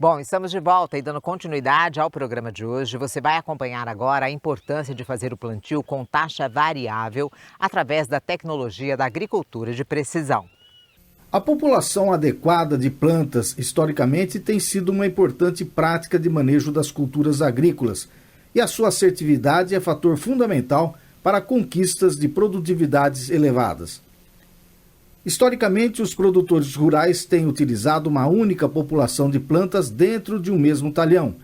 Bom, estamos de volta e dando continuidade ao programa de hoje. Você vai acompanhar agora a importância de fazer o plantio com taxa variável através da tecnologia da agricultura de precisão. A população adequada de plantas, historicamente, tem sido uma importante prática de manejo das culturas agrícolas, e a sua assertividade é fator fundamental para conquistas de produtividades elevadas. Historicamente, os produtores rurais têm utilizado uma única população de plantas dentro de um mesmo talhão.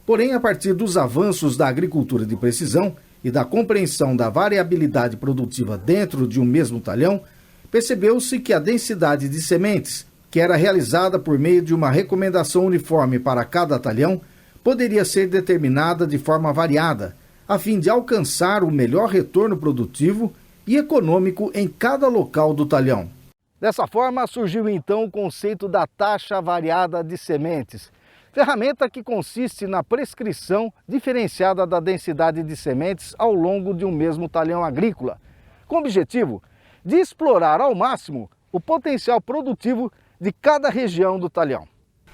Porém, a partir dos avanços da agricultura de precisão e da compreensão da variabilidade produtiva dentro de um mesmo talhão, percebeu-se que a densidade de sementes, que era realizada por meio de uma recomendação uniforme para cada talhão, poderia ser determinada de forma variada, a fim de alcançar o melhor retorno produtivo e econômico em cada local do talhão. Dessa forma, surgiu então o conceito da taxa variada de sementes, ferramenta que consiste na prescrição diferenciada da densidade de sementes ao longo de um mesmo talhão agrícola, com o objetivo de explorar ao máximo o potencial produtivo de cada região do talhão.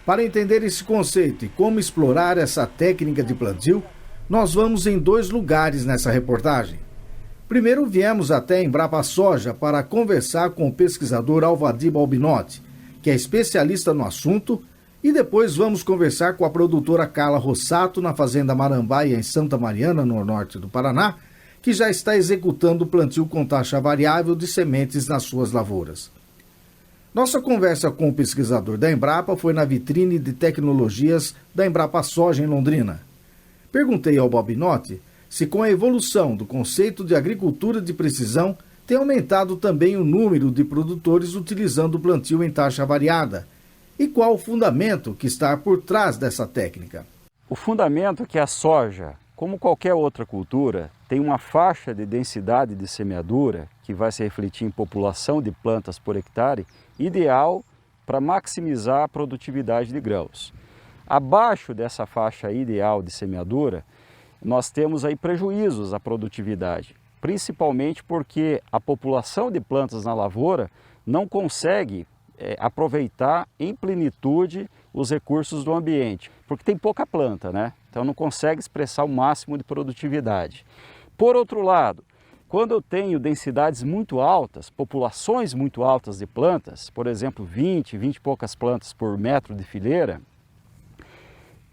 Para entender esse conceito e como explorar essa técnica de plantio, nós vamos em 2 lugares nessa reportagem. Primeiro viemos até a Embrapa Soja para conversar com o pesquisador Alvadir Balbinotti, que é especialista no assunto, e depois vamos conversar com a produtora Carla Rossato na Fazenda Marambaia, em Santa Mariana, no norte do Paraná, que já está executando o plantio com taxa variável de sementes nas suas lavouras. Nossa conversa com o pesquisador da Embrapa foi na vitrine de tecnologias da Embrapa Soja em Londrina. Perguntei ao Balbinotti se com a evolução do conceito de agricultura de precisão tem aumentado também o número de produtores utilizando o plantio em taxa variada e qual o fundamento que está por trás dessa técnica. O fundamento é que a soja, como qualquer outra cultura, tem uma faixa de densidade de semeadura que vai se refletir em população de plantas por hectare, ideal para maximizar a produtividade de grãos. Abaixo dessa faixa ideal de semeadura, nós temos aí prejuízos à produtividade, principalmente porque a população de plantas na lavoura não consegue aproveitar em plenitude os recursos do ambiente, porque tem pouca planta, né? Então não consegue expressar o máximo de produtividade. Por outro lado, quando eu tenho densidades muito altas, populações muito altas de plantas, por exemplo 20 e poucas plantas por metro de fileira,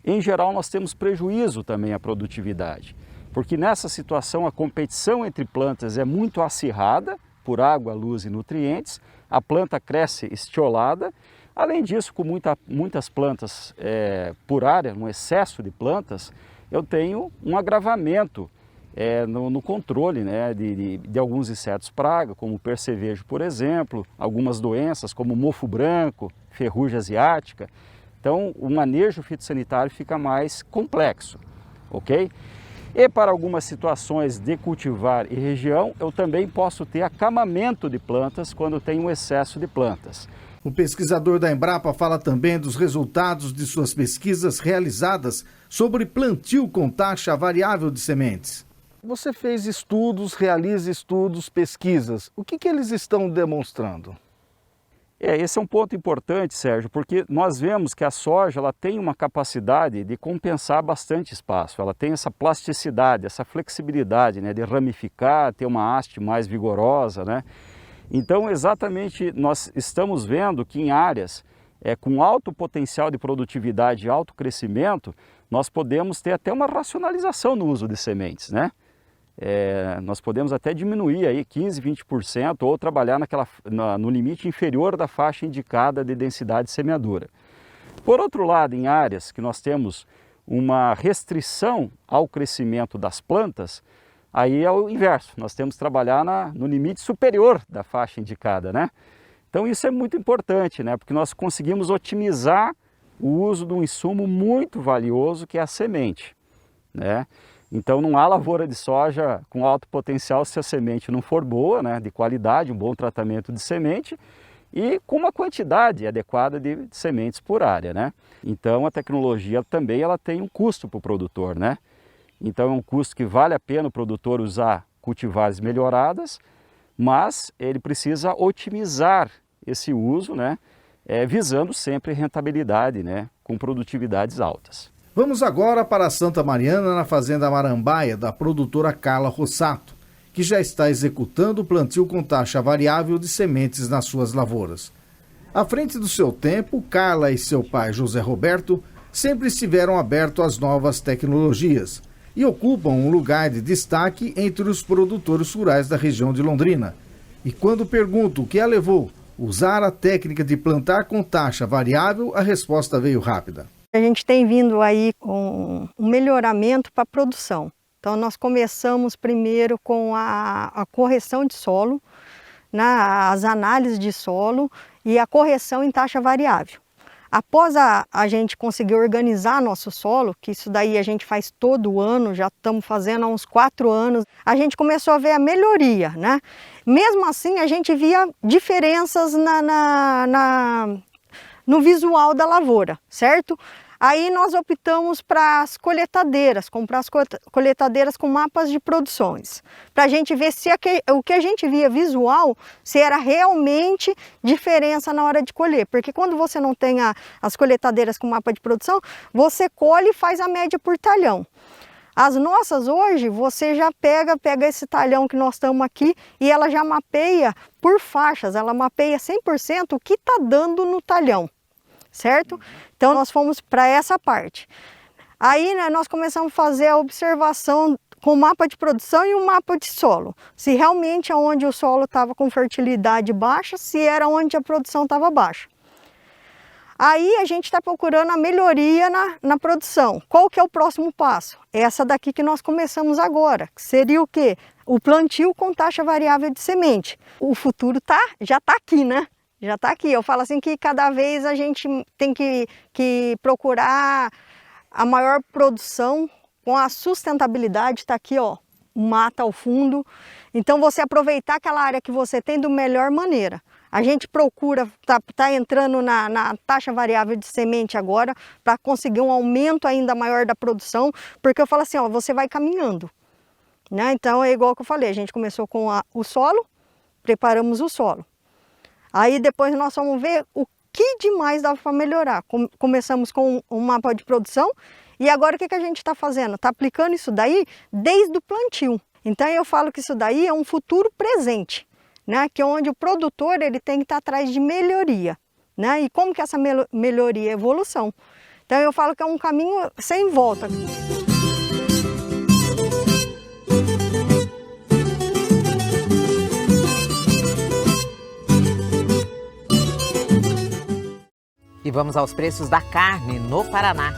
em geral nós temos prejuízo também à produtividade, porque nessa situação a competição entre plantas é muito acirrada por água, luz e nutrientes, a planta cresce estiolada. Além disso, com muitas plantas por área, um excesso de plantas, eu tenho um agravamento no controle, né, de alguns insetos praga, como o percevejo, por exemplo, algumas doenças como mofo branco, ferrugem asiática. Então, o manejo fitossanitário fica mais complexo, ok? E para algumas situações de cultivar e região, eu também posso ter acamamento de plantas quando tem um excesso de plantas. O pesquisador da Embrapa fala também dos resultados de suas pesquisas realizadas sobre plantio com taxa variável de sementes. Você fez estudos, realiza estudos, pesquisas. O que eles estão demonstrando? Esse é um ponto importante, Sérgio, porque nós vemos que a soja ela tem uma capacidade de compensar bastante espaço. Ela tem essa plasticidade, essa flexibilidade, né, de ramificar, ter uma haste mais vigorosa, né? Então, exatamente, nós estamos vendo que em áreas com alto potencial de produtividade e alto crescimento, nós podemos ter até uma racionalização no uso de sementes, né? Nós podemos até diminuir aí 15, 20% ou trabalhar no limite inferior da faixa indicada de densidade de semeadura. Por outro lado, em áreas que nós temos uma restrição ao crescimento das plantas, aí é o inverso, nós temos que trabalhar no limite superior da faixa indicada, né? Então isso é muito importante, né? Porque nós conseguimos otimizar o uso de um insumo muito valioso que é a semente, né? Então não há lavoura de soja com alto potencial se a semente não for boa, né, de qualidade, um bom tratamento de semente e com uma quantidade adequada de sementes por área, né? Então a tecnologia também ela tem um custo para o produtor, né? Então é um custo que vale a pena o produtor usar cultivares melhoradas, mas ele precisa otimizar esse uso, né, visando sempre rentabilidade, né, com produtividades altas. Vamos agora para Santa Mariana, na fazenda Marambaia, da produtora Carla Rossato, que já está executando o plantio com taxa variável de sementes nas suas lavouras. À frente do seu tempo, Carla e seu pai José Roberto sempre estiveram abertos às novas tecnologias e ocupam um lugar de destaque entre os produtores rurais da região de Londrina. E quando pergunto o que a levou a usar a técnica de plantar com taxa variável, a resposta veio rápida. A gente tem vindo aí com um melhoramento para a produção. Então nós começamos primeiro com a correção de solo, as análises de solo e a correção em taxa variável. Após a gente conseguir organizar nosso solo, que isso daí a gente faz todo ano, já estamos fazendo há uns 4 anos, a gente começou a ver a melhoria, né? Mesmo assim, a gente via diferenças no visual da lavoura, certo? Aí nós optamos para as coletadeiras, comprar as coletadeiras com mapas de produções, para a gente ver se o que a gente via visual, se era realmente diferença na hora de colher. Porque quando você não tem as coletadeiras com mapa de produção, você colhe e faz a média por talhão. As nossas hoje, você já pega esse talhão que nós estamos aqui e ela já mapeia por faixas, ela mapeia 100% o que está dando no talhão. Certo? Então nós fomos para essa parte. Aí, né, nós começamos a fazer a observação com o mapa de produção e o mapa de solo. Se realmente onde o solo estava com fertilidade baixa, se era onde a produção estava baixa. Aí a gente está procurando a melhoria na produção. Qual que é o próximo passo? Essa daqui que nós começamos agora, que seria o quê? O plantio com taxa variável de semente. O futuro já está aqui, né? Já está aqui. Eu falo assim que cada vez a gente tem que procurar a maior produção com a sustentabilidade. Está aqui, ó, mata ao fundo. Então você aproveitar aquela área que você tem da melhor maneira. A gente procura, tá entrando na taxa variável de semente agora para conseguir um aumento ainda maior da produção, porque eu falo assim, ó, você vai caminhando, né? Então é igual que eu falei, a gente começou com o solo, preparamos o solo. Aí depois nós vamos ver o que demais dava para melhorar. Começamos com um mapa de produção e agora o que a gente está fazendo? Está aplicando isso daí desde o plantio. Então eu falo que isso daí é um futuro presente, né? Que é onde o produtor ele tem que estar atrás de melhoria, né? E como que essa melhoria é evolução. Então eu falo que é um caminho sem volta. E vamos aos preços da carne no Paraná.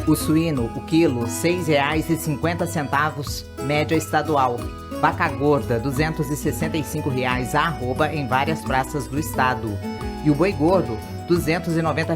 O suíno, o quilo, R$ 6,50, média estadual. Vaca gorda, R$ 265 @ em várias praças do estado. E o boi gordo, R$ 290